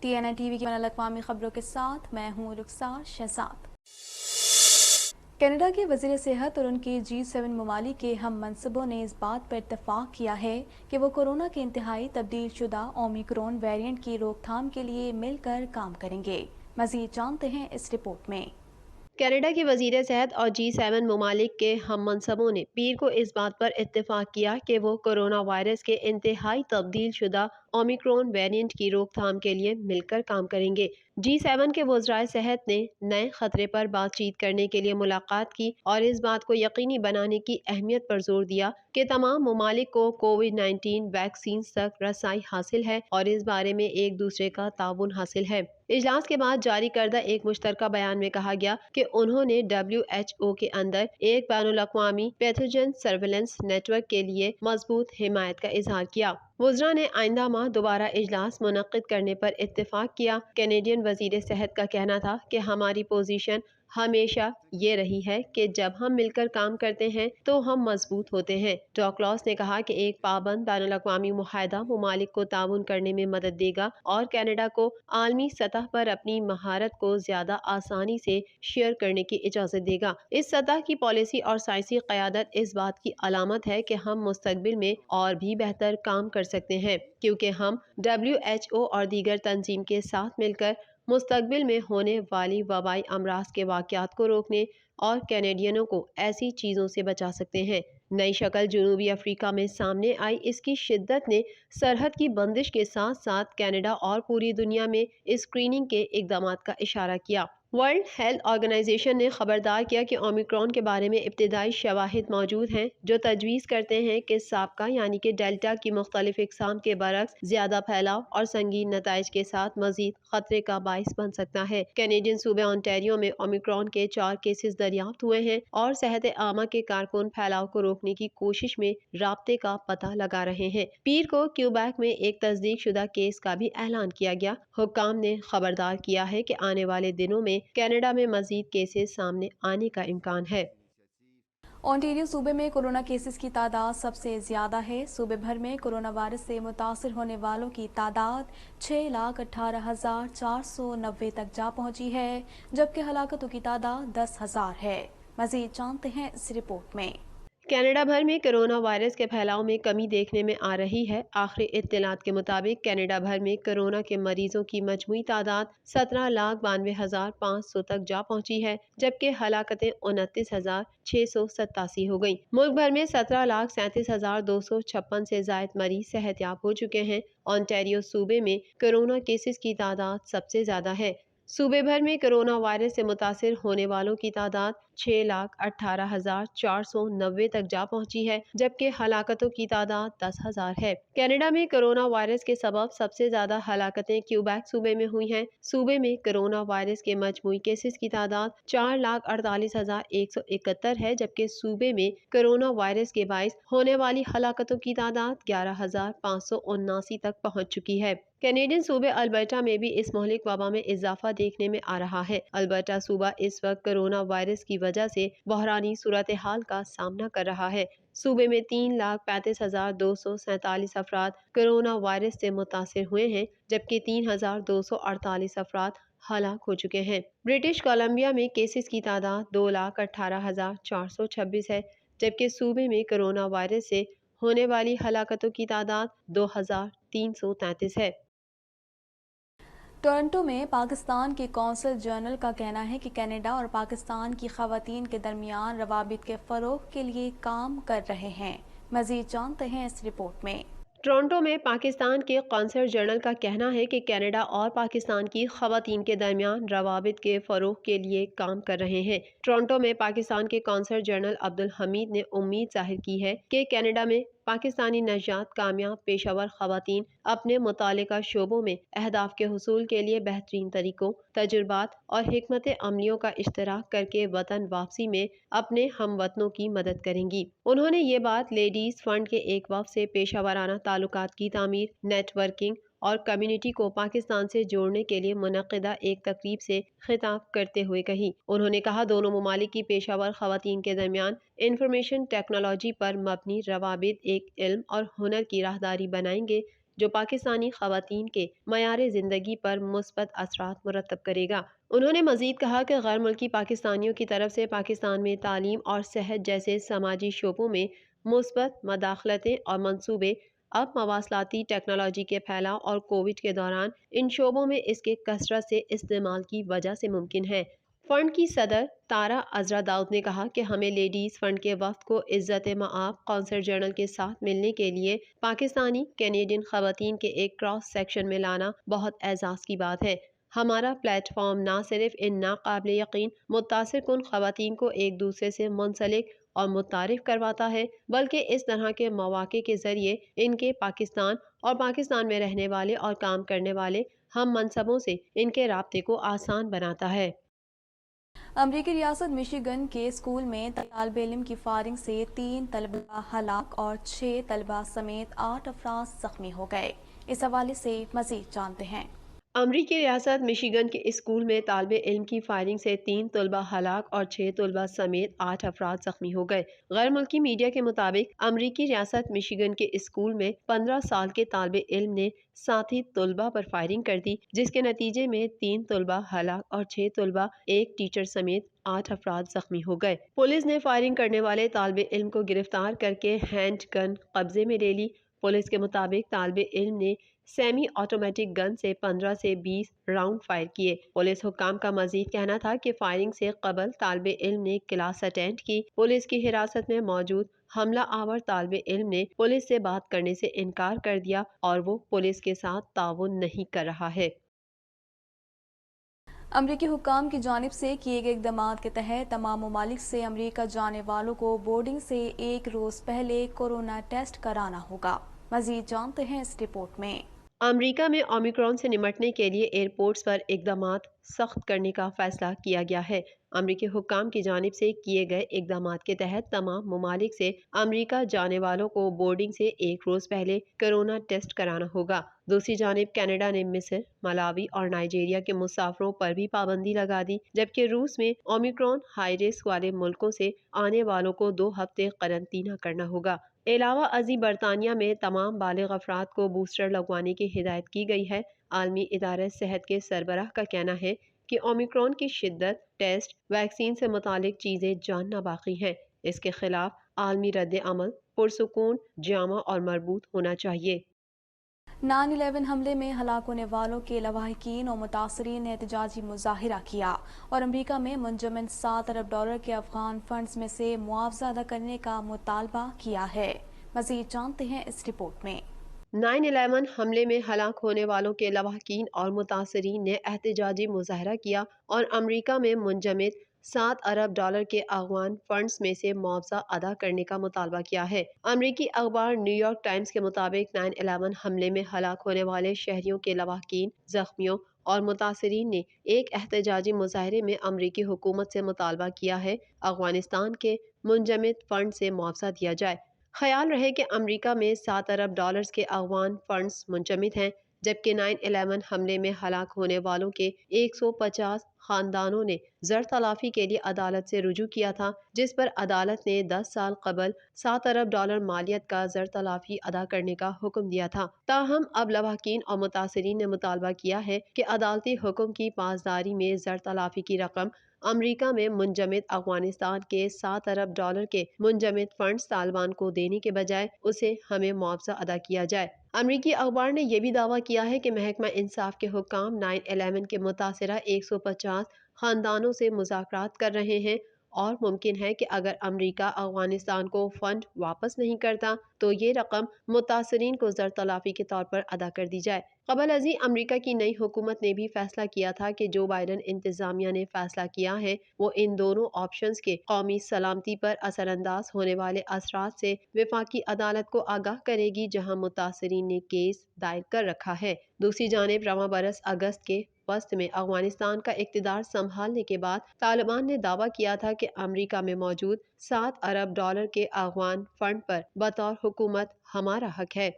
TNI TV की बइन अल-अक़वामी खबरों के साथ मैं हूँ रुखसार शहजाद। कनाडा के वज़ीर सेहत और उनके G7 ममालिक के हम मनसबों ने इस बात पर इत्तफाक किया है कि वो कोरोना के इंतहाई तब्दील शुदा ओमिक्रॉन वेरिएंट की रोकथाम के लिए मिलकर काम करेंगे। मज़ीद जानते हैं इस रिपोर्ट में। कनाडा के वज़ीर सेहत और G7 ममालिक के हम मनसबों ने पीर को इस बात पर इत्तफाक किया कि वो कोरोना वायरस के इंतहाई तब्दील शुदा ओमिक्रॉन वेरिएंट की रोकथाम के लिए मिलकर काम करेंगे। G7 के वज़राए सेहत ने नए खतरे पर बातचीत करने के लिए मुलाकात की और इस बात को यकीनी बनाने की अहमियत पर जोर दिया कि तमाम ममालिक को कोविड-19 वैक्सीन तक रसाई हासिल है और इस बारे में एक दूसरे का ताउन हासिल है। इजलास के बाद जारी करदा एक मुश्तरका बयान में कहा गया कि उन्होंने WHO के अंदर एक बैनुल-अक़वामी पैथोजन सर्विलेंस नेटवर्क के लिए मजबूत हिमायत का इजहार किया। वज़रा ने आइंदा माह दोबारा इजलास मुनक्किद करने पर इत्तेफाक किया। कैनेडियन वज़ीर सेहत का कहना था कि हमारी पोजीशन हमेशा ये रही है कि जब हम मिलकर काम करते हैं तो हम मजबूत होते हैं। डॉक्लॉस ने कहा कि एक पाबंद बैनुल-अक़वामी मुआहदा ममालिक को ताउन करने में मदद देगा और कनाडा को आलमी सतह पर अपनी महारत को ज्यादा आसानी से शेयर करने की इजाजत देगा। इस सतह की पॉलिसी और साइंसी क़यादत इस बात की अलामत है कि हम मुस्तकबिल में और भी बेहतर काम कर सकते हैं, क्योंकि हम WHO और दीगर तंजीम के साथ मिलकर मुस्तकबिल में होने वाली वबाई अमराज के वाक़यात को रोकने और कैनेडियनों को ऐसी चीज़ों से बचा सकते हैं। नई शक्ल जनूबी अफ्रीका में सामने आई। इसकी शिद्दत ने सरहद की बंदिश के साथ साथ कनाडा और पूरी दुनिया में स्क्रीनिंग के इक़दामात का इशारा किया। वर्ल्ड हेल्थ ऑर्गेनाइजेशन ने खबरदार किया कि ओमिक्रॉन के बारे में इब्तिदाई शवाहिद मौजूद हैं जो तजवीज़ करते हैं कि साबका यानी कि डेल्टा की मुख्तलिफ इक़साम के बरक्स ज्यादा फैलाव और संगीन नताइज के साथ मजीद खतरे का बाइस बन सकता है। कैनेडियन सूबे ओंटारियो में ओमिक्रॉन के 4 केसेस दरियाफ्त हुए हैं और सेहत आमा के कारकुन फैलाव को रोकने की कोशिश में राब्ते का पता लगा रहे हैं। पीर को क्यूबैक में एक तस्दीक शुदा केस का भी ऐलान किया गया। हुक्काम ने खबरदार किया है कि आने वाले दिनों में कनाडा में मजीद केसेस सामने आने का इम्कान है। ओंटारियो सूबे में कोरोना केसेस की तादाद सबसे ज्यादा है। सूबे भर में कोरोना वायरस से मुतासर होने वालों की तादाद 6,18,490 तक जा पहुंची है, जबकि हलाकतों की तादाद 10,000 है। मजीद जानते हैं इस रिपोर्ट में। कनाडा भर में कोरोना वायरस के फैलाव में कमी देखने में आ रही है। आखिरी इत्तलात के मुताबिक कनाडा भर में कोरोना के मरीजों की मजमूई तादाद 17,92,500 तक जा पहुंची है, जबकि हलाकतें 29,687 हो गयी। मुल्क भर में 17,37,256 से जायद मरीज सेहतयाब हो चुके हैं। ओंटारियो सूबे में कोरोना केसेस की तादाद सबसे ज्यादा है। सूबे भर में कोरोना वायरस से मुतासिर होने वालों की तादाद 6,18,490 तक जा पहुंची है, जबकि हलाकतों की तादाद 10,000 है। कनाडा में कोरोना वायरस के सबब सबसे ज्यादा हलाकतें क्यूबैक सूबे में हुई हैं। सूबे में कोरोना वायरस के मजमूई केसेस की तादाद 4,48,171 है, जबकि सूबे में कोरोना वायरस के बाइस होने वाली हलाकतों की तादाद 11,579 तक पहुँच चुकी है। कैनेडियन सूबे अल्बर्टा में भी इस मोहलिक वबा में इजाफा देखने में आ रहा है। अल्बर्टा सूबा इस वक्त कोरोना वायरस की वजह से बहरानी सूरत हाल का सामना कर रहा है। सूबे में 3,35,247 अफराद कोरोना वायरस से मुतासिर हुए हैं, जबकि 3,248 अफराद हलाक हो चुके हैं। ब्रिटिश कोलंबिया में केसेस की तादाद 2,18,426 है, जबकि सूबे में कोरोना वायरस से होने वाली हलाकतों की तादाद 2,333 है। टोरंटो में पाकिस्तान के कौंसल जनरल का कहना है कि कनाडा और पाकिस्तान की ख़वातीन के दरमियान रवाबित के फ़रोग़ के लिए काम कर रहे हैं। मज़ीद जानते हैं इस रिपोर्ट में। टोरंटो में पाकिस्तान के कौंसल जनरल का कहना है कि कनाडा और पाकिस्तान की ख़वातीन के दरमियान रवाबित के फ़रोग़ के लिए काम कर रहे हैं। टोरंटो में पाकिस्तान के कौंसल जनरल अब्दुल हमीद ने उम्मीद जाहिर की है कि कनाडा में पाकिस्तानी नौजवान कामयाब पेशावर ख़वातीन अपने मुतालिका शोबों में अहदाफ के हुसूल के लिए बेहतरीन तरीकों, तजुर्बात और हिकमत अमलियों का इश्तराक करके वतन वापसी में अपने हमवतनों की मदद करेंगी। उन्होंने ये बात लेडीज फंड के एक वफ़द से पेशावराना ताल्लुकात की तामीर, नेटवर्किंग और कम्युनिटी को पाकिस्तान से जोड़ने के लिए मुनक़्क़िदा एक तकरीब से खिताब करते हुए कही। उन्होंने कहा, दोनों ममालिक की पेशावर ख़वातीन के दरमियान इंफॉर्मेशन टेक्नोलॉजी पर मबनी रवाबित एक इल्म और हुनर की राहदारी बनाएंगे جو پاکستانی خواتین کے معیار زندگی پر مثبت اثرات مرتب کرے گا۔ انہوں نے مزید کہا کہ غیر ملکی پاکستانیوں کی طرف سے پاکستان میں تعلیم اور صحت جیسے سماجی شعبوں میں مثبت مداخلتیں اور منصوبے اب مواصلاتی ٹیکنالوجی کے پھیلاؤ اور کووڈ کے دوران ان شعبوں میں اس کے کثرت سے استعمال کی وجہ سے ممکن ہے۔ فنڈ کی صدر تارا عذرا داؤد نے کہا کہ ہمیں لیڈیز فنڈ کے وفد کو عزت مآب قونصل جنرل کے ساتھ ملنے کے لیے پاکستانی کینیڈین خواتین کے ایک کراس سیکشن میں لانا بہت اعزاز کی بات ہے۔ ہمارا پلیٹ فارم نہ صرف ان ناقابل یقین متاثر کن خواتین کو ایک دوسرے سے منسلک اور متعارف کرواتا ہے، بلکہ اس طرح کے مواقع کے ذریعے ان کے پاکستان اور پاکستان میں رہنے والے اور کام کرنے والے ہم منصبوں سے ان کے رابطے کو آسان بناتا ہے۔ امریکی ریاست مشیگن کے اسکول میں طالب علم کی فائرنگ سے 3 طلبہ ہلاک اور 6 طلبہ سمیت 8 افراد زخمی ہو گئے۔ اس حوالے سے مزید جانتے ہیں۔ امریکی ریاست مشیگن کے اسکول میں طالب علم کی فائرنگ سے 3 طلبہ ہلاک اور 6 طلبہ سمیت 8 افراد زخمی ہو گئے۔ غیر ملکی میڈیا کے مطابق امریکی ریاست مشیگن کے اسکول میں 15 سال کے طالب علم نے ساتھی طلبہ پر فائرنگ کر دی، جس کے نتیجے میں 3 طلبہ ہلاک اور 6 طلبہ ایک ٹیچر سمیت 8 افراد زخمی ہو گئے۔ پولیس نے فائرنگ کرنے والے طالب علم کو گرفتار کر کے ہینڈ گن قبضے میں لے لی۔ پولیس کے مطابق طالب علم نے سیمی آٹومیٹک گن سے 15 سے 20 راؤنڈ فائر کیے۔ پولیس حکام کا مزید کہنا تھا کہ فائرنگ سے قبل طالب علم نے کلاس اٹینڈ کی۔ پولیس کی حراست میں موجود حملہ آور طالب علم نے پولیس سے بات کرنے سے انکار کر دیا اور وہ پولیس کے ساتھ تعاون نہیں کر رہا ہے۔ امریکی حکام کی جانب سے کیے گئے اقدامات کے تحت تمام ممالک سے امریکہ جانے والوں کو بورڈنگ سے 1 روز پہلے کورونا ٹیسٹ کرانا ہوگا۔ مزید جانتے ہیں اس رپورٹ میں۔ امریکہ میں اومیکرون سے نمٹنے کے لیے ایئرپورٹس پر اقدامات سخت کرنے کا فیصلہ کیا گیا ہے۔ امریکی حکام کی جانب سے کیے گئے اقدامات کے تحت تمام ممالک سے امریکہ جانے والوں کو بورڈنگ سے 1 روز پہلے کورونا ٹیسٹ کرانا ہوگا۔ دوسری جانب کینیڈا نے مصر، ملاوی اور نائجیریا کے مسافروں پر بھی پابندی لگا دی، جبکہ روس میں اومیکرون ہائی رسک والے ملکوں سے آنے والوں کو 2 ہفتے قرنطینہ کرنا ہوگا۔ علاوہ ازیں برطانیہ میں تمام بالغ افراد کو بوسٹر لگوانے کی ہدایت کی گئی ہے۔ عالمی ادارہ صحت کے سربراہ کا کہنا ہے کہ اومیکرون کی شدت، ٹیسٹ، ویکسین سے متعلق چیزیں جاننا باقی ہیں۔ اس کے خلاف عالمی رد عمل پرسکون، جامع اور مربوط ہونا چاہیے۔ 9/11 حملے میں ہلاک ہونے والوں کے لواحقین اور متاثرین نے احتجاجی مظاہرہ کیا اور امریکہ میں منجمد $7 ارب کے افغان فنڈز میں سے معاوضہ ادا کرنے کا مطالبہ کیا ہے۔ مزید جانتے ہیں اس رپورٹ میں۔ 9/11 حملے میں ہلاک ہونے والوں کے لواحقین اور متاثرین نے احتجاجی مظاہرہ کیا اور امریکہ میں منجمد $7 ارب کے افغان فنڈز میں سے معاوضہ ادا کرنے کا مطالبہ کیا ہے۔ امریکی اخبار نیو یارک ٹائمز کے مطابق 9/11 حملے میں ہلاک ہونے والے شہریوں کے لواحقین، زخمیوں اور متاثرین نے ایک احتجاجی مظاہرے میں امریکی حکومت سے مطالبہ کیا ہے افغانستان کے منجمد فنڈ سے معاوضہ دیا جائے۔ خیال رہے کہ امریکہ میں $7 ارب کے افغان فنڈز منجمد ہیں، جبکہ 9/11 حملے میں ہلاک ہونے والوں کے 150 خاندانوں نے زر تلافی کے لیے عدالت سے رجوع کیا تھا، جس پر عدالت نے 10 سال قبل $7 ارب مالیت کا زر تلافی ادا کرنے کا حکم دیا تھا۔ تاہم اب لواحقین اور متاثرین نے مطالبہ کیا ہے کہ عدالتی حکم کی پاسداری میں زر تلافی کی رقم امریکہ میں منجمد افغانستان کے $7 ارب کے منجمد فنڈز طالبان کو دینے کے بجائے اسے ہمیں معاوضہ ادا کیا جائے۔ امریکی اخبار نے یہ بھی دعویٰ کیا ہے کہ محکمہ انصاف کے حکام 9/11 کے متاثرہ 150 خاندانوں سے مذاکرات کر رہے ہیں اور ممکن ہے کہ اگر امریکہ افغانستان کو فنڈ واپس نہیں کرتا تو یہ رقم متاثرین کو زر تلافی کے طور پر ادا کر دی جائے۔ قبل ازیں امریکہ کی نئی حکومت نے بھی فیصلہ کیا تھا کہ جو بائیڈن انتظامیہ نے فیصلہ کیا ہے وہ ان دونوں آپشنز کے قومی سلامتی پر اثر انداز ہونے والے اثرات سے وفاقی عدالت کو آگاہ کرے گی، جہاں متاثرین نے کیس دائر کر رکھا ہے۔ دوسری جانب رواں برس اگست کے وسط میں افغانستان کا اقتدار سنبھالنے کے بعد طالبان نے دعویٰ کیا تھا کہ امریکہ میں موجود $7 ارب کے افغان فنڈ پر بطور حکومت ہمارا حق ہے۔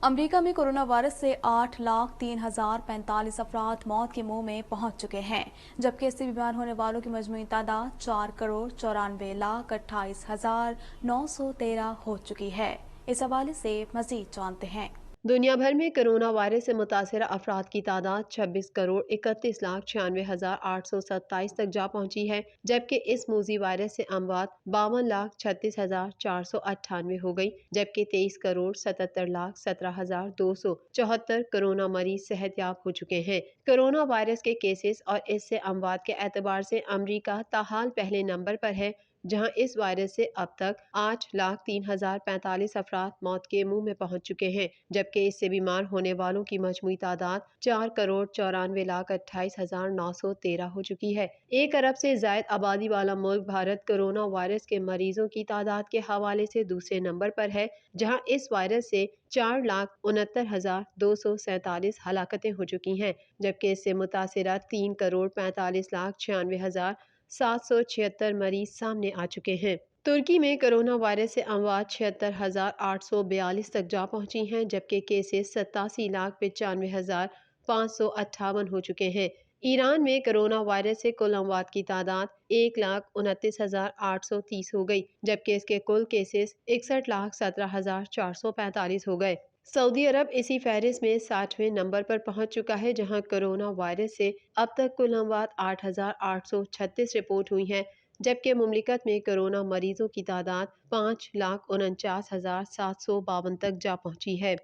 امریکہ میں کورونا وائرس سے 8,03,045 افراد موت کے منہ میں پہنچ چکے ہیں، جبکہ اس سے بیمار ہونے والوں کی مجموعی تعداد 4,94,28,913 ہو چکی ہے۔ اس حوالے سے مزید جانتے ہیں۔ दुनिया भर में कोरोना वायरस से मुतासर अफराद की तादाद 26,31,96,827 तक जा पहुंची है, जबकि इस मूजी वायरस से अमवात 52,36,498 हो गई, जबकि 23,77,17,274 कोरोना मरीज सेहतयाब हो चुके हैं। कोरोना वायरस के केसेस और इससे अमवात के एतबार से अमरीका ताहाल पहले नंबर पर है, जहां इस वायरस से अब तक 8,03,045 अफराद मौत के मुंह में पहुंच चुके हैं, जबकि इससे बीमार होने वालों की मजमूई तादाद 4,94,28,913 हो चुकी है। 1 अरब से जायद आबादी वाला मुल्क भारत कोरोना वायरस के मरीजों की तादाद के हवाले से दूसरे नंबर पर है, जहां इस वायरस से 4,69,247 हलाकतें हो चुकी हैं, जबकि इससे मुतासिरा 3,45,96,776 मरीज सामने आ चुके हैं। तुर्की में कोरोना वायरस से अमवात 76,842 तक जा पहुंची हैं, जबकि केसेस 87,95,558 हो चुके हैं। ईरान में कोरोना वायरस से कुल अमवात की तादाद 1,29,830 हो गई, जबकि इसके कुल केसेस 61,17,445 हो गए। सऊदी अरब इसी फहरिस्त में 60वें नंबर पर पहुंच चुका है, जहां कोरोना वायरस से अब तक कुल अमवात 8,836 रिपोर्ट हुई हैं, जबकि मुमलिकत में कोरोना मरीजों की तादाद 5,49,752 तक जा पहुंची है।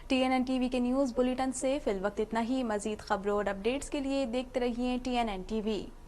TNN टीवी के न्यूज़ बुलेटिन से फिल वक्त इतना ही। मजीद खबरों और अपडेट्स के लिए देखते रहिए TNN TV।